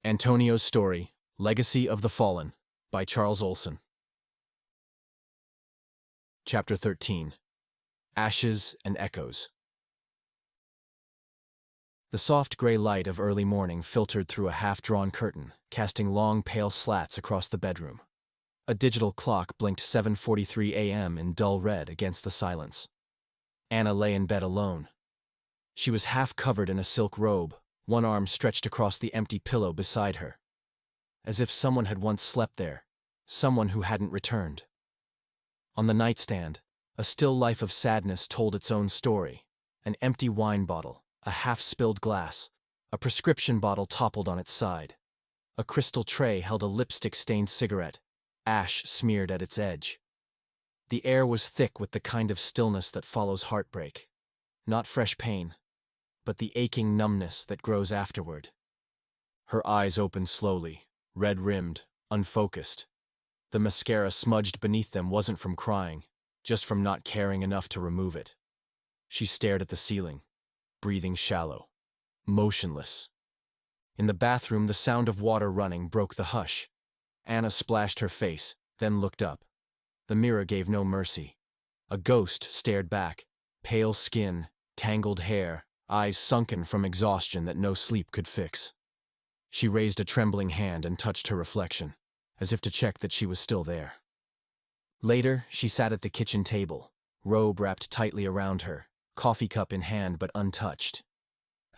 Antonio's Story, Legacy of the Fallen, by Charles Olson. Chapter 13. Ashes and Echoes. The soft gray light of early morning filtered through a half-drawn curtain, casting long, pale slats across the bedroom. A digital clock blinked 7:43 a.m. in dull red against the silence. Anna lay in bed alone. She was half covered in a silk robe, one arm stretched across the empty pillow beside her. As if someone had once slept there, someone who hadn't returned. On the nightstand, a still life of sadness told its own story. An empty wine bottle, a half-spilled glass, a prescription bottle toppled on its side. A crystal tray held a lipstick-stained cigarette, ash smeared at its edge. The air was thick with the kind of stillness that follows heartbreak. Not fresh pain, but the aching numbness that grows afterward. Her eyes opened slowly, red-rimmed, unfocused. The mascara smudged beneath them wasn't from crying, just from not caring enough to remove it. She stared at the ceiling, breathing shallow, motionless. In the bathroom, the sound of water running broke the hush. Anna splashed her face, then looked up. The mirror gave no mercy. A ghost stared back, pale skin, tangled hair, eyes sunken from exhaustion that no sleep could fix. She raised a trembling hand and touched her reflection, as if to check that she was still there. Later, she sat at the kitchen table, robe wrapped tightly around her, coffee cup in hand but untouched.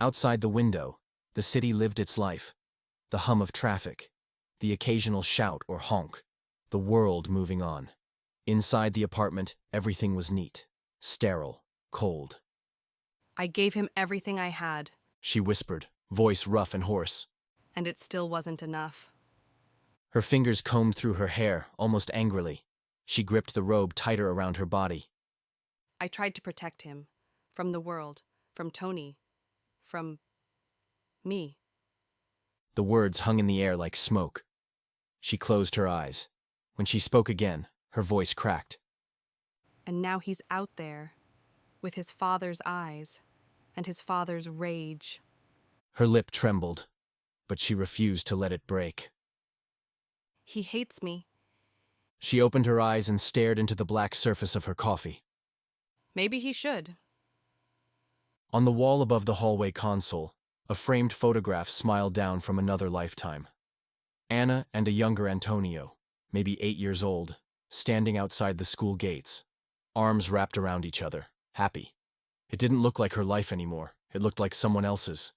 Outside the window, the city lived its life. The hum of traffic, the occasional shout or honk, the world moving on. Inside the apartment, everything was neat, sterile, cold. I gave him everything I had, She whispered, voice rough and hoarse. and it still wasn't enough. Her fingers combed through her hair, almost angrily. She gripped the robe tighter around her body. I tried to protect him. From the world. From Tony. From me. The words hung in the air like smoke. She closed her eyes. When she spoke again, her voice cracked. And now he's out there, with his father's eyes, and his father's rage. Her lip trembled, but she refused to let it break. He hates me. She opened her eyes and stared into the black surface of her coffee. Maybe he should. On the wall above the hallway console, a framed photograph smiled down from another lifetime. Anna and a younger Antonio, maybe 8 years old, standing outside the school gates, arms wrapped around each other, happy. It didn't look like her life anymore. It looked like someone else's.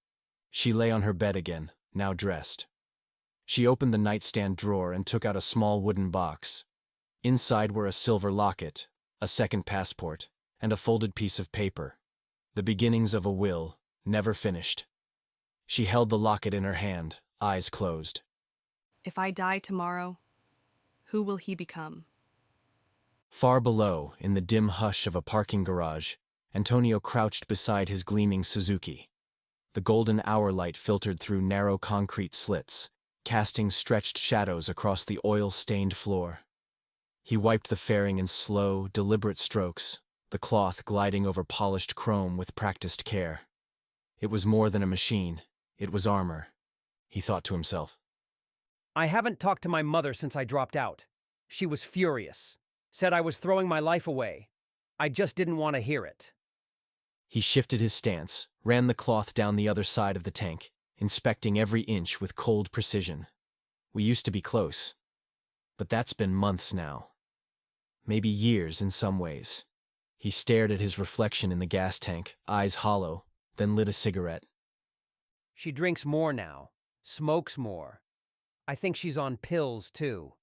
She lay on her bed again, now dressed. She opened the nightstand drawer and took out a small wooden box. Inside were a silver locket, a second passport, and a folded piece of paper. The beginnings of a will, never finished. She held the locket in her hand, eyes closed. If I die tomorrow, who will he become? Far below, in the dim hush of a parking garage, Antonio crouched beside his gleaming Suzuki. The golden hour light filtered through narrow concrete slits, casting stretched shadows across the oil-stained floor. He wiped the fairing in slow, deliberate strokes, the cloth gliding over polished chrome with practiced care. It was more than a machine, it was armor, he thought to himself. I haven't talked to my mother since I dropped out. She was furious, said I was throwing my life away. I just didn't want to hear it. He shifted his stance, ran the cloth down the other side of the tank, inspecting every inch with cold precision. We used to be close, but that's been months now. Maybe years in some ways. He stared at his reflection in the gas tank, eyes hollow, then lit a cigarette. She drinks more now, smokes more. I think she's on pills, too.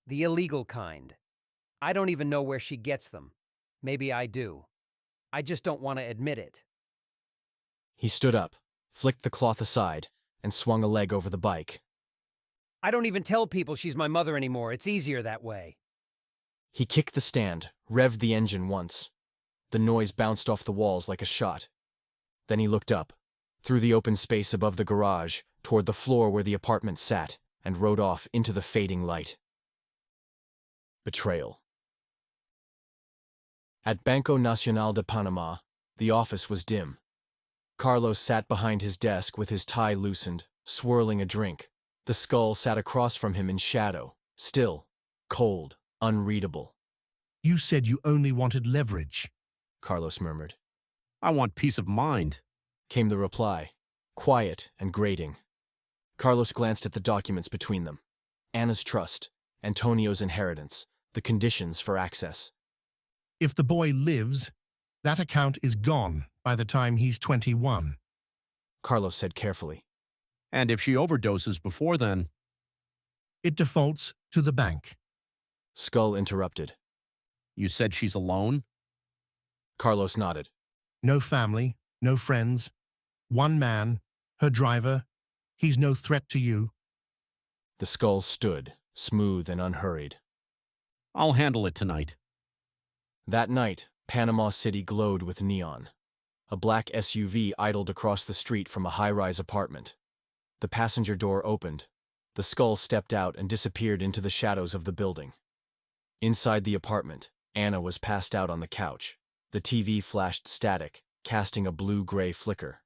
The illegal kind. I don't even know where she gets them. Maybe I do. I just don't want to admit it. He stood up, flicked the cloth aside, and swung a leg over the bike. I don't even tell people she's my mother anymore. It's easier that way. He kicked the stand, revved the engine once. The noise bounced off the walls like a shot. Then he looked up, through the open space above the garage, toward the floor where the apartment sat, and rode off into the fading light. Betrayal. At Banco Nacional de Panama, the office was dim. Carlos sat behind his desk with his tie loosened, swirling a drink, The skull sat across from him in shadow, still, cold, unreadable. You said you only wanted leverage. Carlos murmured. I want peace of mind. Came the reply, quiet and grating. Carlos glanced at the documents between them. Anna's trust, Antonio's inheritance, the conditions for access. If the boy lives, that account is gone by the time he's 21. Carlos said carefully. And if she overdoses before then? It defaults to the bank. Skull interrupted. You said she's alone? Carlos nodded. No family, no friends. One man, her driver. He's no threat to you. The skull stood, smooth and unhurried. I'll handle it tonight. That night, Panama City glowed with neon. A black SUV idled across the street from a high-rise apartment. The passenger door opened. The skull stepped out and disappeared into the shadows of the building. Inside the apartment, Anna was passed out on the couch. The TV flashed static, casting a blue-gray flicker.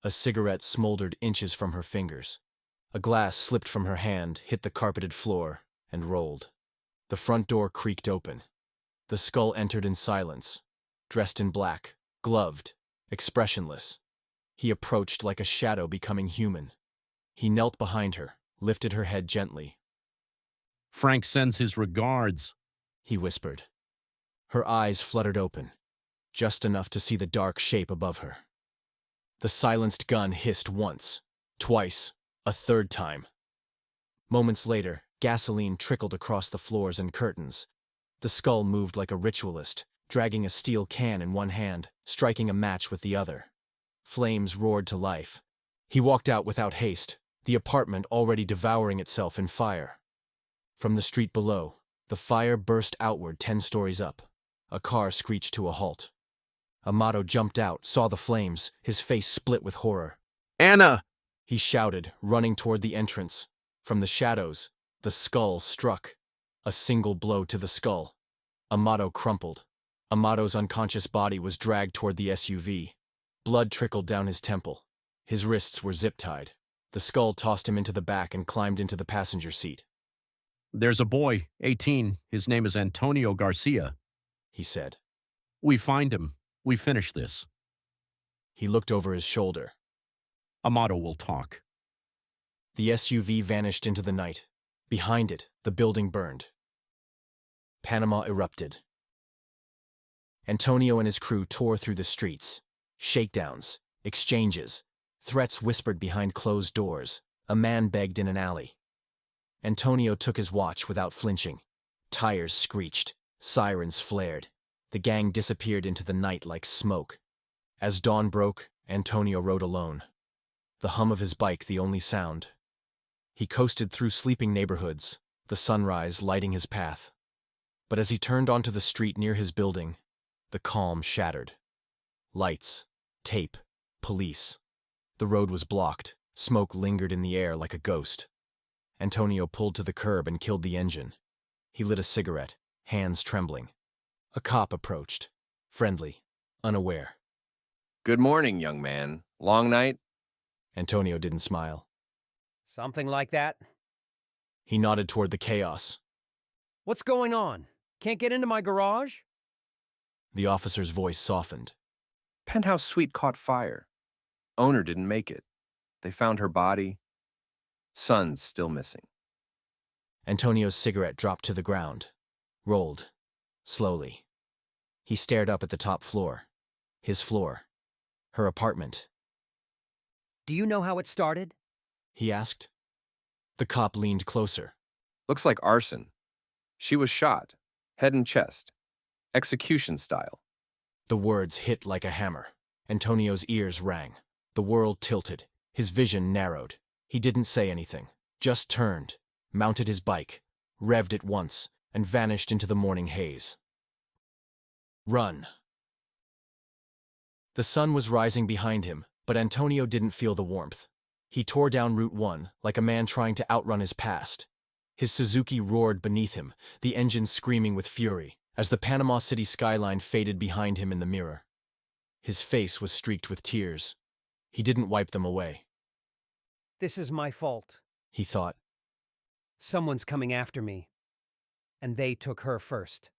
A cigarette smoldered inches from her fingers. A glass slipped from her hand, hit the carpeted floor, and rolled. The front door creaked open. The skull entered in silence, dressed in black, gloved, expressionless. He approached like a shadow becoming human. He knelt behind her, lifted her head gently. Frank sends his regards, He whispered. Her eyes fluttered open, just enough to see the dark shape above her. The silenced gun hissed once, twice, a third time. Moments later, gasoline trickled across the floors and curtains. The skull moved like a ritualist, dragging a steel can in one hand, striking a match with the other. Flames roared to life. He walked out without haste, the apartment already devouring itself in fire. From the street below, the fire burst outward 10 stories up. A car screeched to a halt. Amado jumped out, saw the flames, his face split with horror. Anna! He shouted, running toward the entrance. From the shadows, the skull struck. A single blow to the skull. Amado crumpled. Amado's unconscious body was dragged toward the SUV. Blood trickled down his temple. His wrists were zip-tied. The skull tossed him into the back and climbed into the passenger seat. There's a boy, 18. His name is Antonio Garcia. He said. We find him. We finish this. He looked over his shoulder. Amado will talk. The SUV vanished into the night. Behind it, the building burned. Panama erupted. Antonio and his crew tore through the streets. Shakedowns, exchanges, threats whispered behind closed doors. A man begged in an alley. Antonio took his watch without flinching. Tires screeched. Sirens flared. The gang disappeared into the night like smoke. As dawn broke, Antonio rode alone. The hum of his bike the only sound. He coasted through sleeping neighborhoods, the sunrise lighting his path. But as he turned onto the street near his building, the calm shattered. Lights, tape, police. The road was blocked. Smoke lingered in the air like a ghost. Antonio pulled to the curb and killed the engine. He lit a cigarette, hands trembling. A cop approached, friendly, unaware. Good morning, young man. Long night? Antonio didn't smile. Something like that. He nodded toward the chaos. What's going on? Can't get into my garage? The officer's voice softened. Penthouse suite caught fire. Owner didn't make it. They found her body. Son's still missing. Antonio's cigarette dropped to the ground, rolled, slowly. He stared up at the top floor. His floor. Her apartment. Do you know how it started? He asked. The cop leaned closer. Looks like arson. She was shot, head and chest. Execution style. The words hit like a hammer. Antonio's ears rang. The world tilted. His vision narrowed. He didn't say anything, just turned, mounted his bike, revved it once, and vanished into the morning haze. Run. The sun was rising behind him, but Antonio didn't feel the warmth. He tore down Route 1 like a man trying to outrun his past. His Suzuki roared beneath him, the engine screaming with fury, as the Panama City skyline faded behind him in the mirror. His face was streaked with tears. He didn't wipe them away. This is my fault. he thought. Someone's coming after me. And they took her first.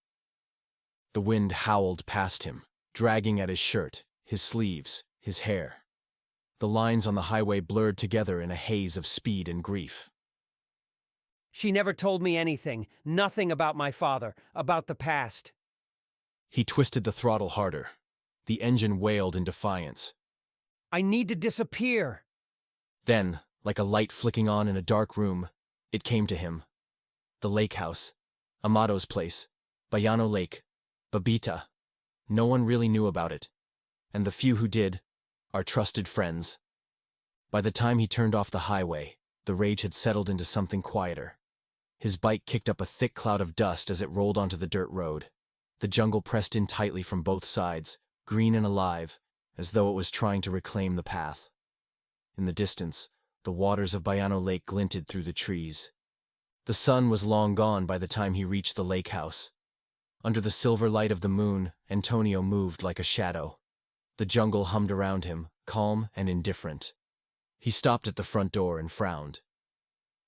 The wind howled past him, dragging at his shirt, his sleeves, his hair. The lines on the highway blurred together in a haze of speed and grief. She never told me anything, nothing about my father, about the past. He twisted the throttle harder. The engine wailed in defiance. I need to disappear. Then, like a light flicking on in a dark room, it came to him. The lake house. Amado's place. Bayano Lake. Babita. No one really knew about it. And the few who did, are trusted friends. By the time he turned off the highway, the rage had settled into something quieter. His bike kicked up a thick cloud of dust as it rolled onto the dirt road. The jungle pressed in tightly from both sides, green and alive, as though it was trying to reclaim the path. In the distance, the waters of Bayano Lake glinted through the trees. The sun was long gone by the time he reached the lake house. Under the silver light of the moon, Antonio moved like a shadow. The jungle hummed around him, calm and indifferent. He stopped at the front door and frowned.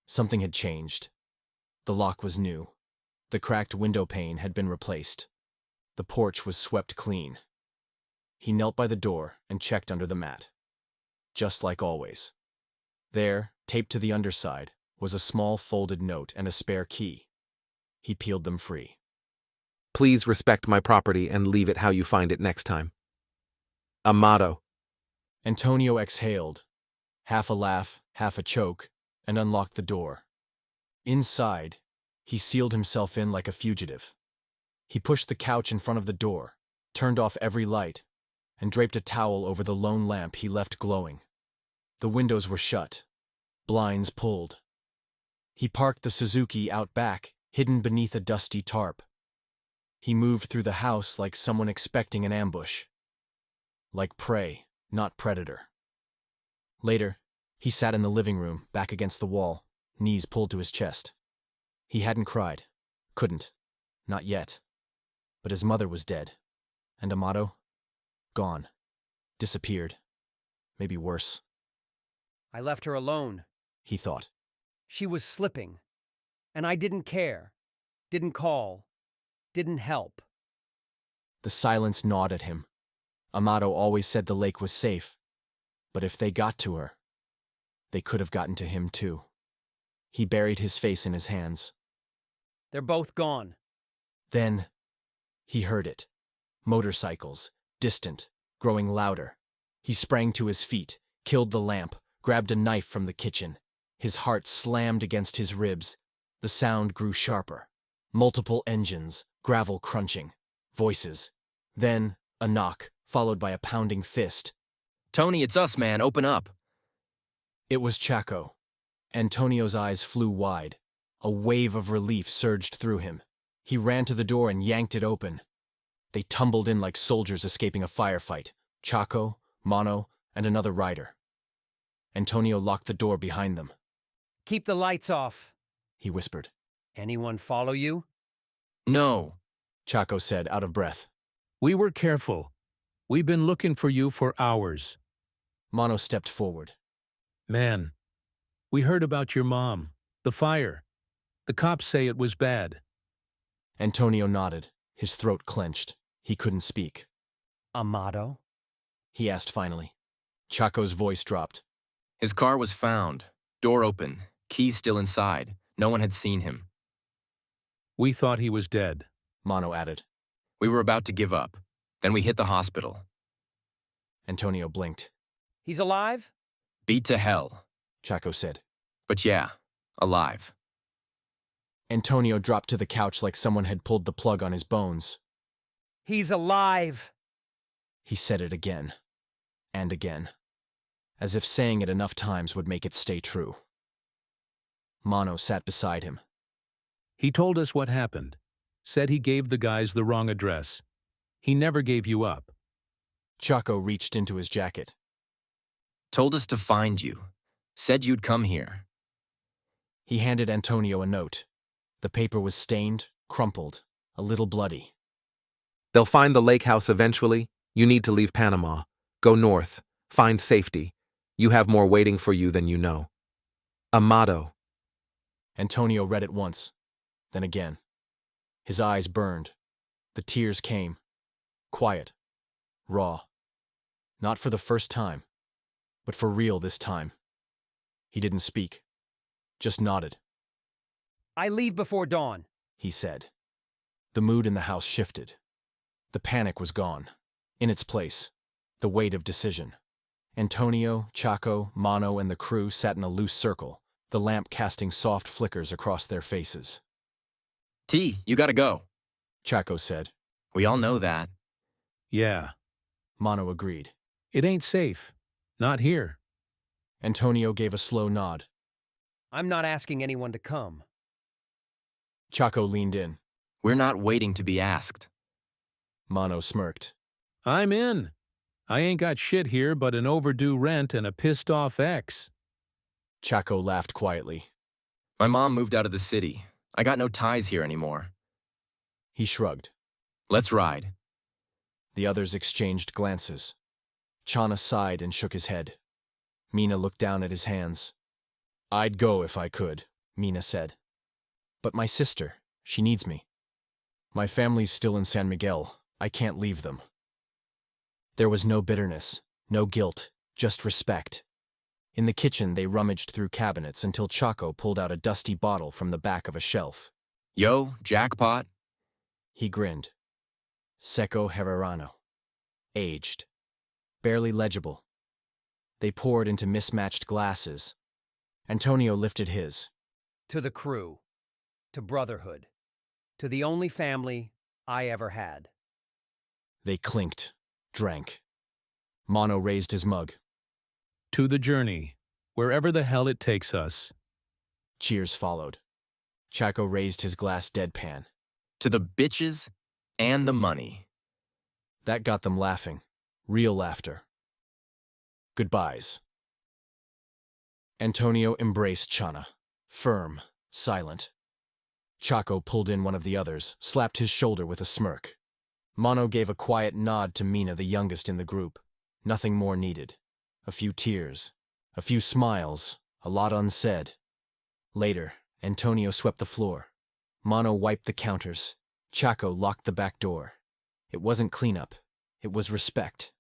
Something had changed. The lock was new. The cracked window pane had been replaced. The porch was swept clean. He knelt by the door and checked under the mat. Just like always. There, taped to the underside, was a small folded note and a spare key. He peeled them free. Please respect my property and leave it how you find it next time. Amado. Antonio exhaled, half a laugh, half a choke, and unlocked the door. Inside, he sealed himself in like a fugitive. He pushed the couch in front of the door, turned off every light, and draped a towel over the lone lamp he left glowing. The windows were shut, blinds pulled. He parked the Suzuki out back, hidden beneath a dusty tarp. He moved through the house like someone expecting an ambush. Like prey, not predator. Later, he sat in the living room, back against the wall, knees pulled to his chest. He hadn't cried. Couldn't. Not yet. But his mother was dead. And Amado? Gone. Disappeared. Maybe worse. I left her alone. He thought. She was slipping. And I didn't care. Didn't call. Didn't help. The silence gnawed at him. Amado always said the lake was safe. But if they got to her, they could have gotten to him too. He buried his face in his hands. They're both gone. Then, he heard it. Motorcycles, distant, growing louder. He sprang to his feet, killed the lamp, grabbed a knife from the kitchen. His heart slammed against his ribs. The sound grew sharper. Multiple engines, gravel crunching, voices. Then, a knock, followed by a pounding fist. Tony, it's us, man. Open up. It was Chaco. Antonio's eyes flew wide. A wave of relief surged through him. He ran to the door and yanked it open. They tumbled in like soldiers escaping a firefight. Chaco, Mono, and another rider. Antonio locked the door behind them. Keep the lights off, He whispered. Anyone follow you? No. Chaco said, out of breath. We were careful. We've been looking for you for hours. Mono stepped forward. Man, we heard about your mom, the fire. The cops say it was bad. Antonio nodded, his throat clenched. He couldn't speak. Amado? He asked finally. Chaco's voice dropped. His car was found. Door open. Keys still inside. No one had seen him. We thought he was dead. Mono added. We were about to give up. Then we hit the hospital. Antonio blinked. He's alive? Beat to hell. Chaco said. But yeah, alive. Antonio dropped to the couch like someone had pulled the plug on his bones. He's alive! He said it again. And again. As if saying it enough times would make it stay true. Mono sat beside him. He told us what happened. Said he gave the guys the wrong address. He never gave you up. Chaco reached into his jacket. Told us to find you. Said you'd come here. He handed Antonio a note. The paper was stained, crumpled, a little bloody. They'll find the lake house eventually. You need to leave Panama. Go north. Find safety. You have more waiting for you than you know. Amado, Antonio read it once, then again. His eyes burned. The tears came. Quiet. Raw. Not for the first time, but for real this time. He didn't speak. Just nodded. I leave before dawn. He said. The mood in the house shifted. The panic was gone. In its place, the weight of decision. Antonio, Chaco, Mono, and the crew sat in a loose circle, the lamp casting soft flickers across their faces. T, you gotta go. Chaco said. We all know that. Yeah, Mono agreed. it ain't safe. Not here. Antonio gave a slow nod. I'm not asking anyone to come. Chaco leaned in. We're not waiting to be asked. Mono smirked. I'm in. I ain't got shit here but an overdue rent and a pissed-off ex. Chaco laughed quietly. My mom moved out of the city. I got no ties here anymore. He shrugged. Let's ride. The others exchanged glances. Chana sighed and shook his head. Mina looked down at his hands. I'd go if I could, Mina said. But my sister, she needs me. My family's still in San Miguel. I can't leave them. There was no bitterness, no guilt, just respect. In the kitchen, they rummaged through cabinets until Chaco pulled out a dusty bottle from the back of a shelf. Yo, jackpot. He grinned. Seco Herrerano. Aged. Barely legible. They poured into mismatched glasses. Antonio lifted his. To the crew. To brotherhood. To the only family I ever had. They clinked, drank. Mono raised his mug. To the journey, wherever the hell it takes us. Cheers followed. Chaco raised his glass deadpan. To the bitches and the money. That got them laughing. Real laughter. Goodbyes. Antonio embraced Chana. Firm, silent. Chaco pulled in one of the others, slapped his shoulder with a smirk. Mono gave a quiet nod to Mina, the youngest in the group. Nothing more needed. A few tears. A few smiles. A lot unsaid. Later, Antonio swept the floor. Mono wiped the counters. Chaco locked the back door. It wasn't cleanup. It was respect.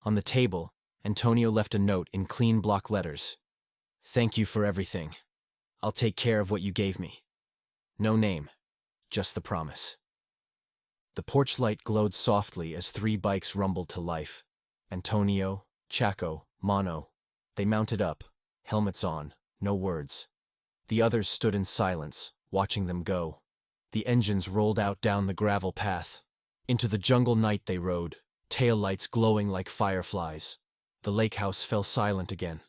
On the table, Antonio left a note in clean block letters. Thank you for everything. I'll take care of what you gave me. No name, just the promise. The porch light glowed softly as 3 bikes rumbled to life. Antonio, Chaco, Mono. They mounted up, helmets on, no words. The others stood in silence, watching them go. The engines rolled out down the gravel path. Into the jungle night they rode, tail lights glowing like fireflies. The lake house fell silent again.